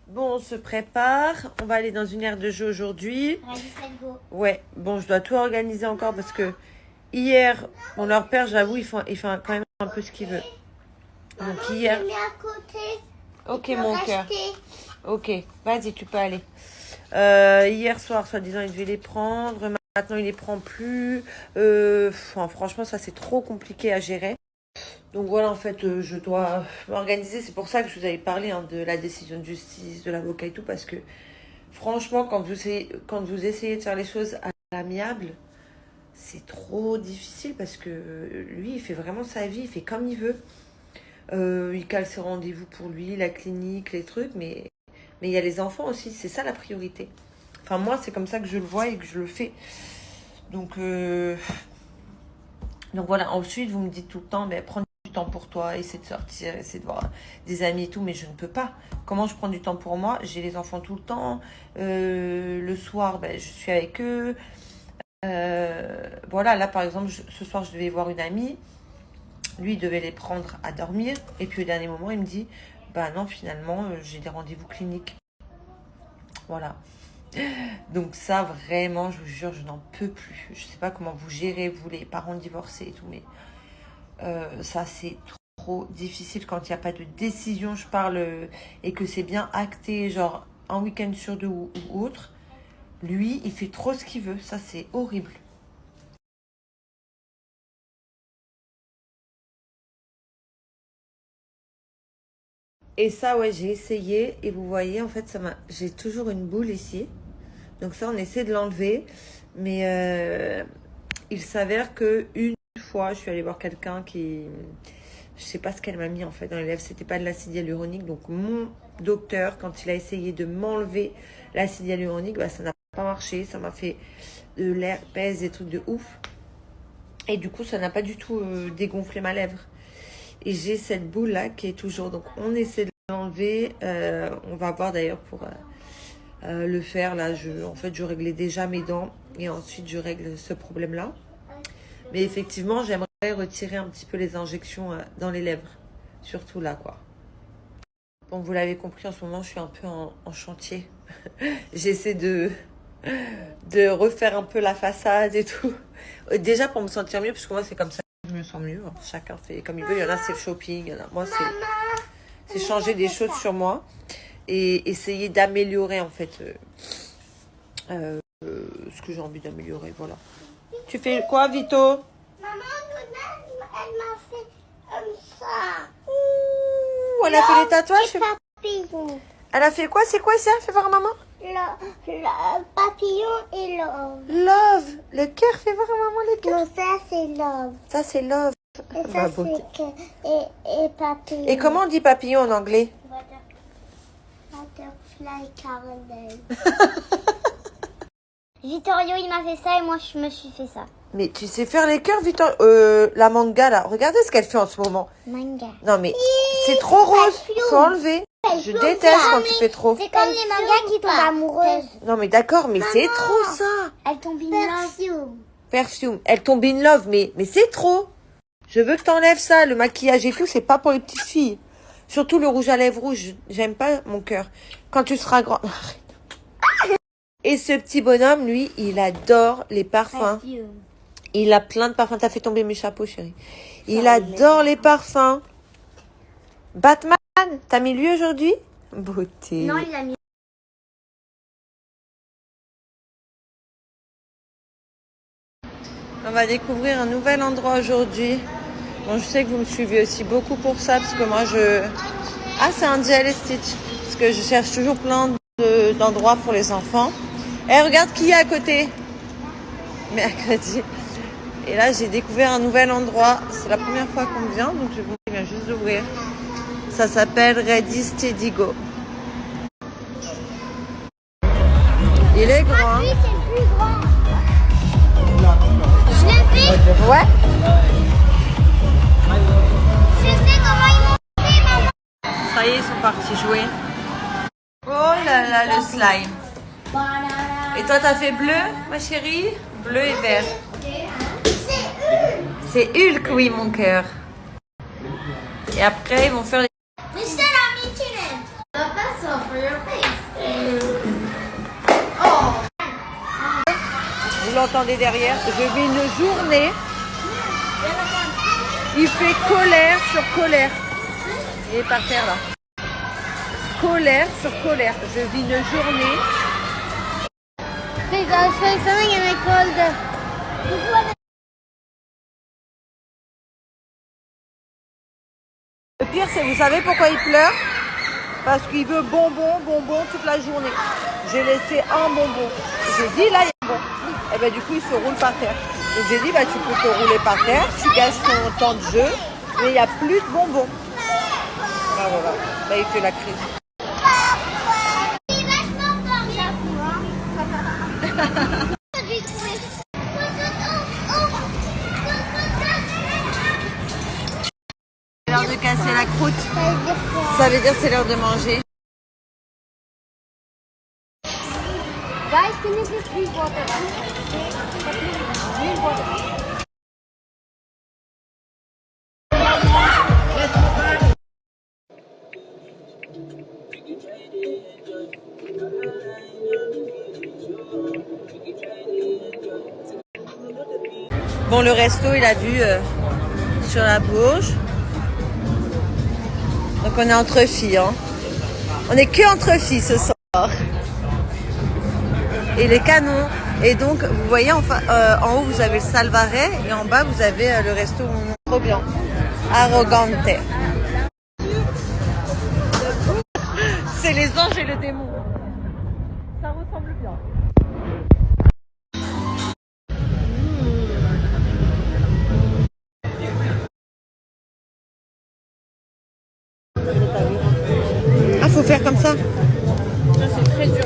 Bon, on se prépare. On va aller dans une aire de jeu aujourd'hui. Ouais, bon, je dois tout organiser encore parce que hier, bon, leur père, j'avoue, il fait quand même un peu ce qu'il veut. Donc hier... Ok, mon cœur. Ok, vas-y, tu peux aller. Hier soir, soi-disant, il devait les prendre. Maintenant, il les prend plus. Franchement, ça, c'est trop compliqué à gérer. Donc voilà, en fait, je dois m'organiser. C'est pour ça que je vous avais parlé de la décision de justice, de l'avocat et tout. Parce que franchement, quand vous essayez de faire les choses à l'amiable, c'est trop difficile. Parce que lui, il fait vraiment sa vie. Il fait comme il veut. Il cale ses rendez-vous pour lui, la clinique, les trucs. Mais il y a les enfants aussi. C'est ça la priorité. Enfin, moi, c'est comme ça que je le vois et que je le fais. Donc voilà. Ensuite, vous me dites tout le temps, mais prends du temps pour toi, essaie de sortir, essaie de voir des amis et tout, mais je ne peux pas. Comment je prends du temps pour moi? J'ai les enfants tout le temps. Le soir, je suis avec eux. Voilà, là, par exemple, ce soir, je devais voir une amie. Lui, il devait les prendre à dormir. Et puis, au dernier moment, il me dit, non, finalement, j'ai des rendez-vous cliniques. Voilà. Donc ça, vraiment, je vous jure, je n'en peux plus. Je sais pas comment vous gérez, vous, les parents divorcés et tout, mais ça, c'est trop difficile quand il n'y a pas de décision, je parle, et que c'est bien acté, genre un week-end sur deux ou autre. Lui, il fait trop ce qu'il veut. Ça, c'est horrible. Et ça, ouais, j'ai essayé. Et vous voyez, en fait, j'ai toujours une boule ici. Donc ça, on essaie de l'enlever. Mais il s'avère que une fois, je suis allée voir quelqu'un qui... Je sais pas ce qu'elle m'a mis en fait dans les lèvres. C'était pas de l'acide hyaluronique. Donc mon docteur, quand il a essayé de m'enlever l'acide hyaluronique, ça n'a pas marché. Ça m'a fait de l'herpès, des trucs de ouf. Et du coup, ça n'a pas du tout dégonflé ma lèvre. Et j'ai cette boule là qui est toujours... Donc on essaie de l'enlever. On va voir d'ailleurs pour... le faire là, en fait je réglais déjà mes dents et ensuite je règle ce problème là, mais effectivement j'aimerais retirer un petit peu les injections dans les lèvres, surtout là quoi. Bon, vous l'avez compris, en ce moment je suis un peu en chantier. J'essaie de refaire un peu la façade et tout, déjà pour me sentir mieux, parce que moi c'est comme ça que je me sens mieux. Chacun fait comme il veut, il y en a c'est le shopping, il y en a... moi c'est changer des choses sur moi et essayer d'améliorer en fait ce que j'ai envie d'améliorer, voilà. Tu fais quoi, Vito? Maman, elle m'a fait comme ça. Ouh, elle a fait les tatouages. Papillon. Elle a fait quoi? C'est quoi ça? Fais voir maman. Le papillon et love. Love. Le cœur, fais voir maman le cœur. Non, ça c'est love. Ça c'est love. Et ça c'est et papillon. Et comment on dit papillon en anglais? Butterfly caramel. Vittorio, il m'a fait ça et moi je me suis fait ça. Mais tu sais faire les cœurs, Vito? La manga là, regardez ce qu'elle fait en ce moment. Manga. Non mais c'est trop rose. Faut enlever. Je déteste quand tu fais trop. C'est comme les mangas qui tombent amoureuses. Non mais d'accord, mais c'est trop ça. Elle tombe in love. Perfume. Elle tombe in love, mais c'est trop. Je veux que t'enlèves ça. Le maquillage et tout, c'est pas pour les petites filles. Surtout le rouge à lèvres rouge. J'aime pas, mon cœur. Quand tu seras grand... Et ce petit bonhomme, lui, il adore les parfums. Il a plein de parfums. T'as fait tomber mes chapeaux, chérie. Il adore les parfums. Batman, t'as mis lui aujourd'hui? Beauté. Non, il a mis. On va découvrir un nouvel endroit aujourd'hui. Bon, je sais que vous me suivez aussi beaucoup pour ça, parce que moi, Ah, c'est un gel Stitch. Parce que je cherche toujours plein d'endroits pour les enfants. Et regarde qui est à côté. Mercredi. Et là, j'ai découvert un nouvel endroit. C'est la première fois qu'on vient, donc je viens juste d'ouvrir. Ça s'appelle Ready Steady Go. Il est grand. Lui, c'est le plus grand. Je l'ai fait. Ouais. Je sais comment ils m'ont fait, maman. Ça y est, ils sont partis jouer. Oh là là, le slime. Et toi, t'as fait bleu, ma chérie? Bleu et vert. C'est Hulk, oui, mon cœur. Et après, ils vont faire les... Mr. Amitinet. Vous l'entendez derrière? Je vis une journée. Il fait colère sur colère. Il est par terre là. Colère sur colère. Je vis une journée. Please, I was showing something and I called Le pire, c'est, vous savez pourquoi il pleure? Parce qu'il veut bonbon, bonbon toute la journée. J'ai laissé un bonbon. J'ai dit, là, il y a un bonbon. Et ben du coup, il se roule par terre. Donc j'ai dit, bah, tu peux te rouler par terre, tu gasses ton temps de jeu, mais il n'y a plus de bonbons. Là, voilà. Là, il fait la crise. C'est l'heure de casser la croûte. Ça veut dire c'est l'heure de manger. Guys, can you please drink water? Drink water. Bon, le resto, il a vu sur la Bourge. Donc on est entre filles. Hein. On est que entre filles ce soir. Et les canons. Et donc, vous voyez, enfin, en haut, vous avez le Salvaret. Et en bas, vous avez le resto trop bien. Arrogante. C'est les anges et le démon. Ça ressemble bien. Ah, faut faire comme ça. Ça, c'est très dur.